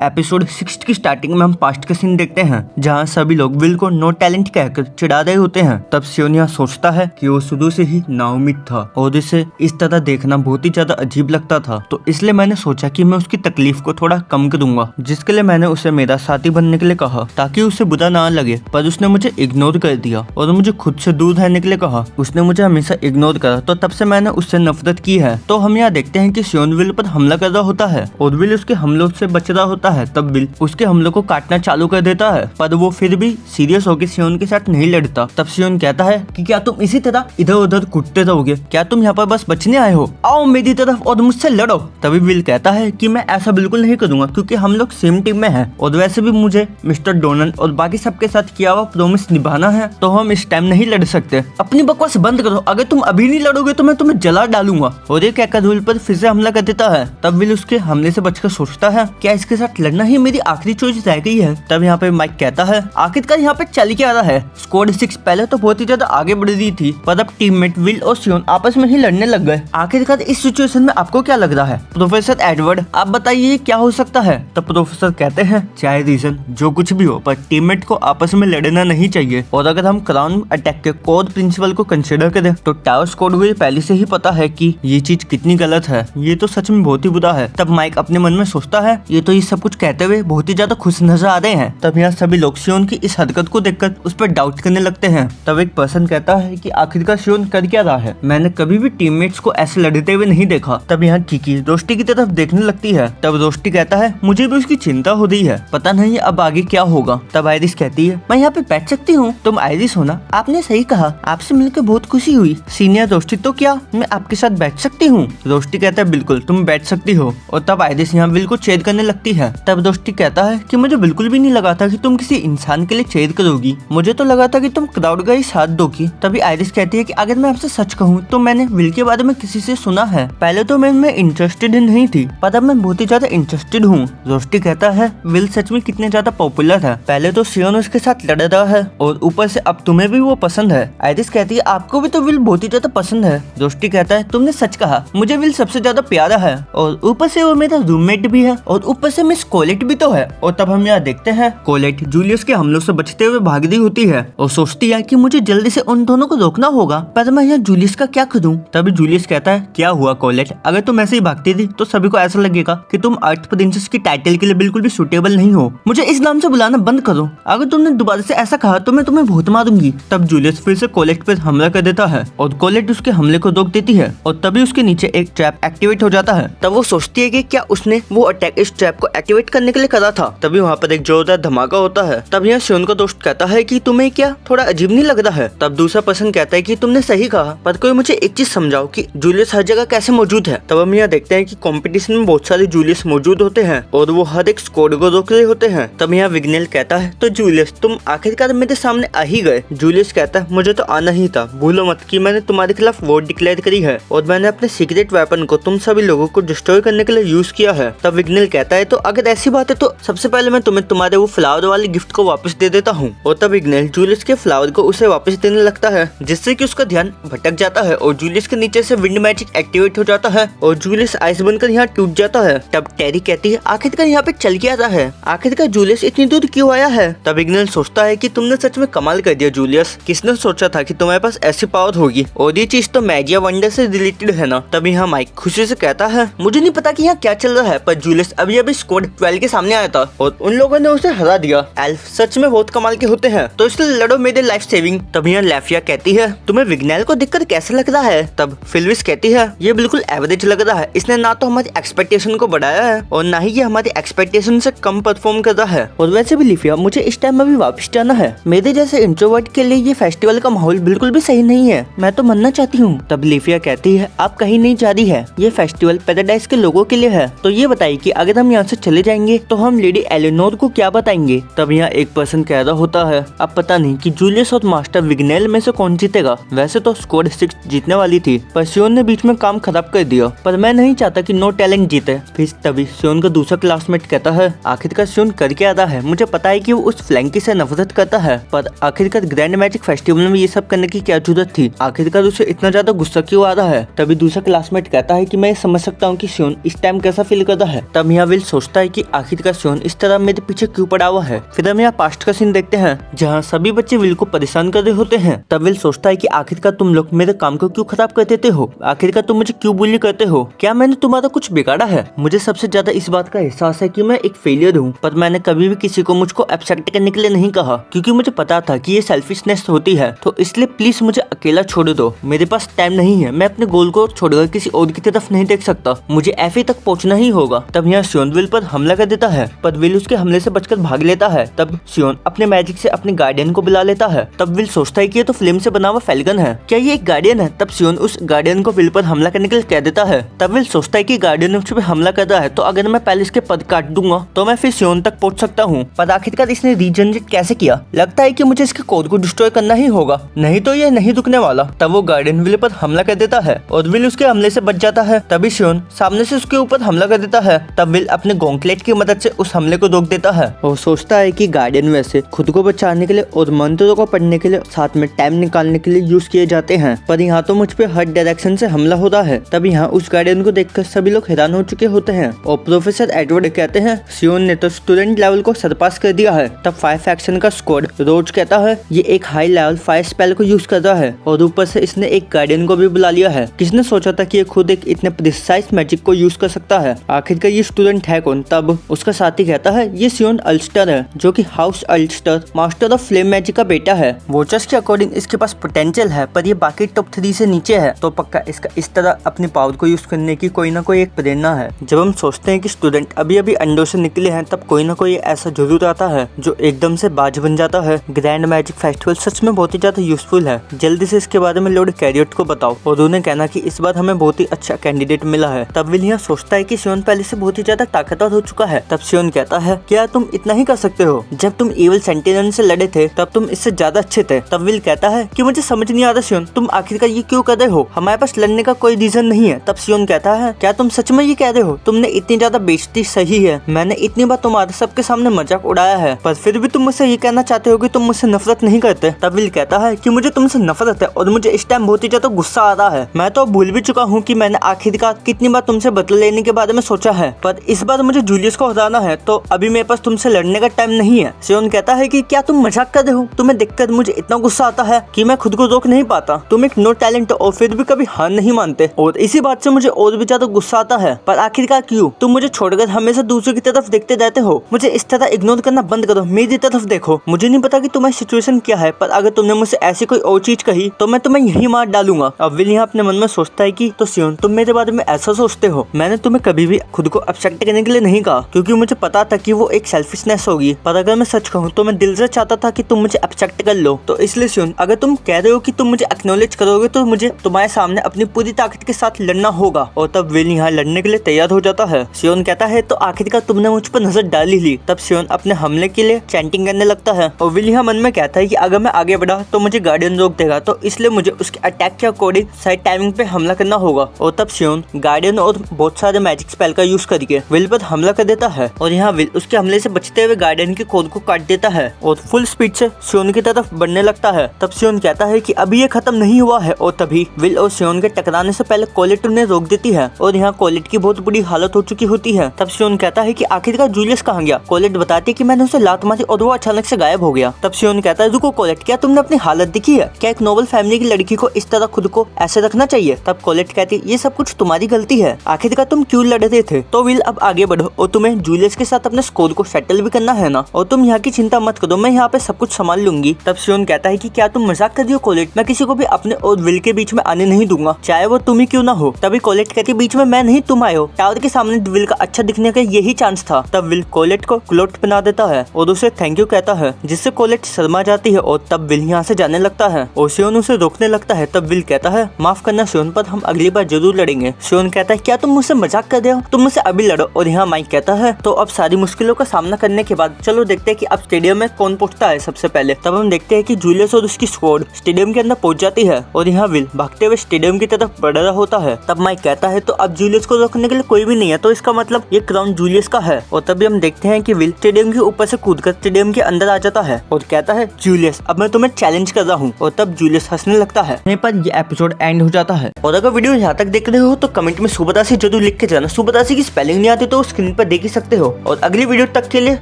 Episode 6 की starting में हम पास्ट का सीन देखते हैं जहाँ सभी लोग विल को नो टैलेंट कहकर चिढ़ा रहे होते हैं। तब सियोन यहाँ सोचता है कि वो शुरू से ही नाउम्मीद था और इसे इस तरह देखना बहुत ही ज्यादा अजीब लगता था, तो इसलिए मैंने सोचा कि मैं उसकी तकलीफ को थोड़ा कम करूंगा, जिसके लिए मैंने उसे मेरा साथी बनने के लिए कहा ताकि उसे बुरा ना लगे। पर उसने मुझे इग्नोर कर दिया और मुझे खुद से दूर रहने के लिए कहा। उसने मुझे हमेशा इग्नोर करा, तो तब से मैंने उससे नफरत की है। तो हम यहाँ देखते हैं कि सियोन विल पर हमला कर रहा होता है और विल उसके हमलों से बच रहा होता है। तब विल उसके हमलों को काटना चालू कर देता है, पर वो फिर भी सीरियस होकर सियोन के साथ नहीं लड़ता। तब सियोन कहता है कि क्या तुम इसी तरह इधर उधर कूदते रहोगे? क्या तुम यहाँ पर बस बचने आए हो? आओ मेरी तरफ और मुझसे लड़ो। तभी विल कहता है कि मैं ऐसा बिल्कुल नहीं करूंगा, क्योंकि हम लोग सेम टीम में हैं और वैसे भी मुझे मिस्टर डोनाल्ड और बाकी सबके साथ किया हुआ प्रॉमिस निभाना है, तो हम इस टाइम नहीं लड़ सकते। अपनी बकवास बंद करो, अगर तुम अभी नहीं लड़ोगे तो मैं तुम्हें जला डालूंगा। और ये कहकर विल पर फिर से हमला कर देता है। तब विल उसके हमले से बचकर सोचता है क्या इसके साथ लड़ना ही मेरी आखिरी चॉइस रह गई है। तब यहाँ पे माइक कहता है आखिरकार यहाँ पे चल के आ रहा है। स्क्वाड 6 पहले तो बहुत ही ज्यादा आगे बढ़ रही थी, पर अब टीममेट विल और सियोन आपस में ही लड़ने लग गए। आखिरकार इस सिचुएशन में आपको क्या लग रहा है प्रोफेसर एडवर्ड? आप बताइए क्या हो सकता है? तब प्रोफेसर कहते हैं चाहे रीजन जो कुछ भी हो, पर टीममेट को आपस में लड़ना नहीं चाहिए। और अगर हम क्राउन अटैक के कोड प्रिंसिपल को कंसिडर करें तो टावर स्क्वाड को पहले से ही पता है कि ये चीज कितनी गलत है। ये तो सच में बहुत ही बुरा है। तब माइक अपने मन में सोचता है ये तो ये सब कुछ कहते हुए बहुत ही ज्यादा खुश नजर आ रहे हैं। तब यहाँ सभी लोग सियोन की इस हरकत को देखकर उस पर डाउट करने लगते हैं। तब एक पर्सन कहता है कि आखिरकार सियोन कर क्या रहा है? मैंने कभी भी टीममेट्स को ऐसे लड़ते हुए नहीं देखा। तब यहाँ किकी रोस्टी की तरफ देखने लगती है। तब रोस्टी कहता है मुझे भी उसकी चिंता हो रही है, पता नहीं अब आगे क्या होगा। तब आयरिस कहती है मैं यहाँ पे बैठ सकती हूँ? तुम आयरिस हो ना? आपने सही कहा, आपसे मिलकर बहुत खुशी हुई। सीनियर रोस्टी तो क्या मैं आपके साथ बैठ सकती हूँ? रोस्टी कहता है बिल्कुल तुम बैठ सकती हो। और तब आयरिस यहाँ विल को चेयर करने लगती है। तब रोस्टी कहता है कि मुझे बिल्कुल भी नहीं लगा था कि तुम किसी इंसान के लिए चेयर करोगी, मुझे तो लगा था कि तुम क्राउड का ही साथ दोगी। तभी आयरिस कहती है कि अगर मैं आपसे सच कहूँ तो मैंने विल के बारे में किसी से सुना है। पहले तो मैं इंटरेस्टेड नहीं थी, पर अब मैं बहुत ही ज्यादा इंटरेस्टेड हूँ। रोस्टी कहता है विल सच में कितने ज्यादा पॉपुलर है, पहले तो सियोन उसके साथ लड़ रहा है और ऊपर से अब तुम्हें भी वो पसंद है। आयरिस कहती है आपको भी तो विल बहुत ही ज्यादा पसंद है। रोस्टी कहता है तुमने सच कहा, मुझे विल सबसे ज्यादा प्यारा है और ऊपर से वो मेरा रूममेट भी है और ऊपर से मिस कोलेट भी तो है। और तब हम यहाँ देखते हैं कोलेट जूलियस के हमलों से बचते हुए भाग रही होती है और सोचती है कि मुझे जल्दी से उन दोनों को रोकना होगा, पर मैं यहाँ जूलियस का क्या करूँ? तभी जूलियस कहता है क्या हुआ कोलेट, अगर तुम ऐसे ही भागती थी तो सभी को ऐसा लगेगा कि तुम अर्थ प्रिंसेस की टाइटल के लिए बिल्कुल भी सुटेबल नहीं हो। मुझे इस नाम से बुलाना बंद करो, अगर तुमने दोबारा से ऐसा कहा तो मैं तुम्हें बहुत मारूंगी। तब जूलियस फिर से कोलेट पर हमला कर देता है और कोलेट उसके हमले को रोक देती है और तभी उसके नीचे एक ट्रैप एक्टिवेट हो जाता है। तब वो सोचती है कि क्या उसने वो अटैक इस ट्रैप को एक्टिवेट करने के लिए करा था। तभी वहाँ पर एक जोरदार धमाका होता है। तब यहाँ सियोन का दोस्त कहता है कि तुम्हें क्या थोड़ा अजीब नहीं लग रहा है? तब दूसरा पर्सन कहता है कि तुमने सही कहा, पर कोई मुझे एक चीज समझाओ कि जूलियस हर जगह कैसे मौजूद है। तब हम यहाँ देखते हैं कि कंपटीशन में बहुत सारे जूलियस मौजूद होते हैं और वो हर एक स्क्वाड को रोक रहे होते हैं। तब यहाँ विग्नेल कहता है तो जूलियस तुम आखिरकार मेरे सामने आ ही गए। जूलियस कहता है मुझे तो आना ही था, भूलो मत कि मैंने तुम्हारे खिलाफ वॉर डिक्लेयर करी है और मैंने अपने सीक्रेट वेपन को तुम सभी लोगों को डिस्ट्रॉय करने के लिए यूज किया है। तब विग्नेल कहता है तो अगर ऐसी बात है तो सबसे पहले मैं तुम्हें तुम्हारे वो फ्लावर वाले गिफ्ट को वापस दे देता हूँ। और तब विग्नेल जूलियस के फ्लावर को उसे वापस देने लगता है, जिससे कि उसका ध्यान भटक जाता है और जूलियस के नीचे से विंड मैजिक एक्टिवेट हो जाता है और जूलियस आइस बनकर यहाँ टूट जाता है। तब टेरी कहती है आखिरकार यहाँ पे चल के आता है, आखिरकार जूलियस इतनी दूर क्यों आया है? तब विग्नेल सोचता है कि तुमने सच में कमाल कर दिया जूलियस, किसने सोचा था कि तुम्हारे पास ऐसी पावर होगी, और ये चीज तो मैजिया वंडर से रिलेटेड है ना। तब यहाँ माइक खुशी से कहता है मुझे नहीं पता कि यहाँ क्या चल रहा है, पर जूलियस अभी स्क्वाड 12 के सामने आया था और उन लोगों ने उसे हरा दिया। एल्फ सच में बहुत कमाल के होते हैं, तो इसलिए लड़ो मेरे लाइफ सेविंग। तब यहाँ लैफिया कहती है तुम्हें विग्नेल को देखकर कैसा लग रहा है? तब फिल्विस कहती है ये बिल्कुल एवरेज लग रहा है, इसने ना तो हमारी एक्सपेक्टेशन को बढ़ाया है और ना ही ये हमारी एक्सपेक्टेशन से कम परफॉर्म कर रहा है। और वैसे भी लिफिया मुझे इस टाइम अभी वापस जाना है, मेरे जैसे इंट्रोवर्ट के लिए ये फेस्टिवल का माहौल बिल्कुल भी सही नहीं है, मैं तो मरना चाहती हूँ। तब लिफिया कहती है आप कहीं नहीं जा रही है, ये फेस्टिवल पैराडाइज के लोगों के लिए है, तो ये बताइए कि अगर हम यहाँ से चले जाएंगे तो हम लेडी एलिनोर को क्या बताएंगे? तब यहाँ एक पर्सन कह रहा होता है अब पता नहीं कि जूलियस और मास्टर विग्नेल में से कौन जीतेगा। वैसे तो स्क्वाड 6 जीतने वाली थी, पर सियोन ने बीच में काम खराब कर दिया, पर मैं नहीं चाहता कि नो टैलेंट जीते। फिर तभी सियोन का दूसरा क्लासमेट कहता है आखिरकार सियोन कर क्या रहा है? मुझे पता है कि वो उस फ्लैंकी से नफरत करता है, पर आखिरकार ग्रैंड मैजिक फेस्टिवल में ये सब करने की क्या जरूरत थी? आखिरकार उसे इतना ज्यादा गुस्सा क्यों आ रहा है? तभी दूसरा क्लासमेट कहता है कि मैं समझ सकता हूँ कि सियोन इस टाइम कैसा फील करता है। तब यहाँ विल सोचता है कि आखिरकार सियोन इस तरह मेरे पीछे क्यों पड़ा हुआ है। फिर हम यहाँ पास्ट का सीन देखते हैं जहाँ सभी बच्चे विल को परेशान कर रहे होते हैं। तब विल सोचता है कि आखिरकार तुम लोग मेरे काम को क्यों खराब कर देते हो, आखिरकार तुम मुझे क्यों बुली करते हो, क्या मैंने तुम्हारा कुछ बिगाड़ा है। मुझे सबसे ज्यादा इस बात का एहसास है कि मैं एक फेलियर हूँ, पर मैंने कभी भी किसी को मुझको एक्सेप्ट करने के लिए नहीं कहा, क्योंकि मुझे पता था कि ये सेल्फिशनेस होती है। तो इसलिए प्लीज मुझे अकेला छोड़ दो, मेरे पास टाइम नहीं है, मैं अपने गोल को छोड़कर किसी और की तरफ नहीं देख सकता, मुझे एफए तक पहुंचना ही होगा। तब यहाँ सियोन विल पर हमला कर देता है, पर विल उसके हमले से बचकर भाग लेता है। तब सियोन अपने मैजिक से अपने गार्डियन को बुला लेता है। तब विल सोचता है कि ये तो फ्लेम से बना हुआ फैल्कन है, क्या ये एक गार्डियन है। तब सियोन उस गार्डियन को विल पर हमला करने के लिए कह देता है। तब विल सोचता है कि गार्डियन उस पर हमला कर रहा है, तो अगर मैं पहले इसके पद काट दूंगा तो मैं फिर सियोन तक पहुंच सकता हूँ। पर आखिरकार इसने रीजनरेट कैसे किया, लगता है कि मुझे इसके कोड को डिस्ट्रॉय करना ही होगा, नहीं तो ये नहीं रुकने वाला। तब वो गार्डियन विल पर हमला कर देता है और विल उसके हमले से बच जाता है। तभी सियोन सामने से उसके ऊपर हमला कर देता है। तब विल अपने गॉन्टलेट की मदद से उस हमले को रोक देता है और सोचता है कि गार्डियन वैसे खुद को बचाने के लिए और मंत्रों को पढ़ने के लिए साथ में टाइम निकालने के लिए यूज किए जाते हैं, पर यहाँ तो मुझ पे हर डायरेक्शन से हमला हो रहा है। तब यहाँ उस गार्डियन को देखकर सभी लोग हैरान हो चुके होते हैं और प्रोफेसर एडवर्ड कहते हैं सियोन ने तो स्टूडेंट लेवल को सरपास कर दिया है। तब फायर फैक्शन का स्क्वाड रोज कहता है ये एक हाई लेवल फायर स्पेल को यूज कर रहा है और ऊपर से इसने एक गार्डियन को भी बुला लिया है। किसने सोचा था कि ये खुद एक इतने प्रिसाइज मैजिक को यूज कर सकता है, आखिरकार ये स्टूडेंट है कौन। तब उसका साथी कहता है ये सियोन अल्स्टर है, जो कि house Ulster master of flame magic का बेटा है। वॉचर्स के अकॉर्डिंग इसके पास पोटेंशियल है, पर ये बाकी टॉप 3 से नीचे है, तो पक्का इसका इस तरह अपनी पावर को यूज करने की कोई ना कोई एक प्रेरणा है। जब हम सोचते हैं कि स्टूडेंट अभी अभी अंडों से निकले हैं, तब कोई ना कोई ऐसा जरूर आता है जो एकदम से बाज बन जाता है। ग्रैंड मैजिक फेस्टिवल सच में बहुत ही ज्यादा यूजफुल है, जल्दी से इसके बारे में लॉर्ड कैरियट को बताओ और उन्हें कहना कि इस बार हमें बहुत ही अच्छा कैंडिडेट मिला है। तब विल यहाँ सोचता है कि सियोन पहले से बहुत ही ज्यादा ताकतवर हो चुका है। तब सियोन कहता है क्या तुम इतना ही कर सकते हो, जब तुम इविल सेंटिनल से लड़े थे तब तुम इससे ज्यादा अच्छे थे। तब विल कहता है कि मुझे समझ नहीं आ रहा सियोन, तुम आखिरकार ये क्यों कर रहे हो, हमारे पास लड़ने का कोई रीजन नहीं है। तब सियोन कहता है क्या तुम सच में ये कह रहे हो, तुमने इतनी ज्यादा बेइज्जती सही है, मैंने इतनी बार तुम्हारे सबके सामने मजाक उड़ाया है, पर फिर भी तुम मुझसे ये कहना चाहते हो कि तुम मुझसे नफरत नहीं करते। तब विल कहता है कि मुझे तुमसे नफरत है और मुझे इस टाइम बहुत ही ज्यादा गुस्सा आ रहा है, मैं तो भूल भी चुका हूँ कि मैंने आखिरकार कितनी बार तुमसे बदला लेने के बारे में सोचा है, पर इस बार मुझे जूलियस को हराना है, तो अभी मेरे पास तुमसे लड़ने का टाइम नहीं है। सियोन कहता है कि क्या तुम मजाक कर रहे हो, तुम्हें देखकर मुझे इतना गुस्सा आता है कि मैं खुद को रोक नहीं पाता, तुम एक नो टैलेंट और फिर भी कभी हार नहीं मानते, और इसी बात से मुझे और भी ज्यादा गुस्सा आता है। पर आखिरकार क्यों तुम मुझे छोड़कर हमेशा दूसरों की तरफ देखते रहते हो, मुझे इस तरह इग्नोर करना बंद करो, मेरी तरफ देखो। मुझे नहीं पता कि तुम्हारी सिचुएशन क्या है, पर अगर तुमने मुझसे ऐसी कोई और चीज कही तो मैं तुम्हें यही मार डालूंगा। अब विल यहाँ अपने मन में सोचता है कि तो सियोन तुम मेरे बारे में ऐसा सोचते हो, मैंने तुम्हें कभी भी खुद को एक्सेप्ट करने के लिए नहीं कहा, क्योंकि मुझे पता था कि वो एक सेल्फिशनेस होगी, पर अगर मैं सच कहूँ तो मैं दिल से चाहता था कि तुम मुझे एक्सेप्ट कर लो। तो इसलिए सियोन अगर तुम कह रहे हो कि तुम मुझे एक्नॉलेज करोगे तो मुझे तुम्हारे सामने अपनी पूरी ताकत के साथ लड़ना होगा। और तब विल यहाँ लड़ने के लिए तैयार हो जाता है। सियोन कहता है तो आखिरकार तुमने मुझ पर नजर डाल ही ली। तब सियोन अपने हमले के लिए चैंटिंग करने लगता है और विल यहाँ मन में कहता है कि अगर मैं आगे बढ़ा तो मुझे गार्डियन रोक देगा, तो इसलिए मुझे उसके अटैक के अकॉर्डिंग सही टाइमिंग पे हमला करना होगा। और तब सियोन गार्डियन और बहुत सारे मैजिक स्पेल का यूज करके विल पर हमला कर देता है और यहाँ विल उसके हमले से बचते हुए गार्डियन के कोड को काट देता है और फुल स्पीड से सियोन की तरफ बढ़ने लगता है। तब सियोन कहता है कि अभी ये खत्म नहीं हुआ है, और तभी विल और सियोन के टकराने से पहले कोलेट उन्हें रोक देती है और यहाँ कोलेट की बहुत बुरी हालत हो चुकी होती है। तब सियोन कहता है कि आखिरकार जूलियस कहाँ गया। कोलेट बताती है कि मैंने उसे लात मारी और वो अचानक से गायब हो गया। तब सियोन कहता है रुको कोलेट, क्या तुमने अपनी हालत देखी है, क्या एक नोबल फैमिली की लड़की को इस तरह खुद को ऐसे रखना चाहिए। तब कोलेट कहती है ये सब कुछ तुम्हारी गलती है, आखिरकार तुम क्यों लड़ रहे थे। तो विल अब आगे बढ़ो और तुम्हें जूलियस के साथ अपने स्कोर को सेटल भी करना है ना, और तुम यहाँ की चिंता मत करो, मैं यहाँ पे सब कुछ संभाल लूंगी। तब सियोन कहता है कि क्या तुम मजाक कर रही हो कोलेट, मैं किसी को भी अपने और विल के बीच में आने नहीं दूंगा, चाहे वो तुम ही क्यों ना हो। तभी कोलेट कहती है बीच में मैं नहीं तुम आए हो, टावर के सामने विल का अच्छा दिखने का यही चांस था। तब विल कोलेट को क्लोट बना देता है और उसे थैंक यू कहता है, जिससे कोलेट शर्मा जाती है और तब विल यहाँ से जाने लगता है और सियोन उसे रोकने लगता है। तब विल कहता है माफ करना सियोन, पर हम अगली बार जरूर लड़ेंगे। सियोन कहता है क्या तुम मुझसे मजाक कर रहे हो, तुम मुझसे अभी लड़ो। और यहाँ माइक कहता है तो अब सारी मुश्किलों का सामना करने के बाद चलो देखते हैं कि अब स्टेडियम में कौन पहुंचता है सबसे पहले। तब हम देखते हैं कि जूलियस और उसकी स्क्वाड स्टेडियम के अंदर पहुंच जाती है और यहाँ विल भागते हुए स्टेडियम की तरफ बढ़ रहा होता है। तब माइक कहता है तो अब जूलियस को रोकने के लिए कोई भी नहीं है, तो इसका मतलब ये क्राउन जूलियस का है। और तभी हम देखते हैं कि विल स्टेडियम के ऊपर से कूदकर स्टेडियम के अंदर आ जाता है और कहता है जूलियस अब मैं तुम्हें चैलेंज कर रहा हूँ। और तब जूलियस हंसने लगता है। यहीं पर ये एपिसोड एंड हो जाता है। और अगर वीडियो यहाँ तक देख रहे हो तो कमेंट में सुबह राशि जरूर लिख के जाना। सुबह राशि की स्पेलिंग नहीं आती तो स्क्रीन स्क्रीन पर देख ही सकते हो। और अगली वीडियो तक के लिए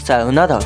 सायोनारा।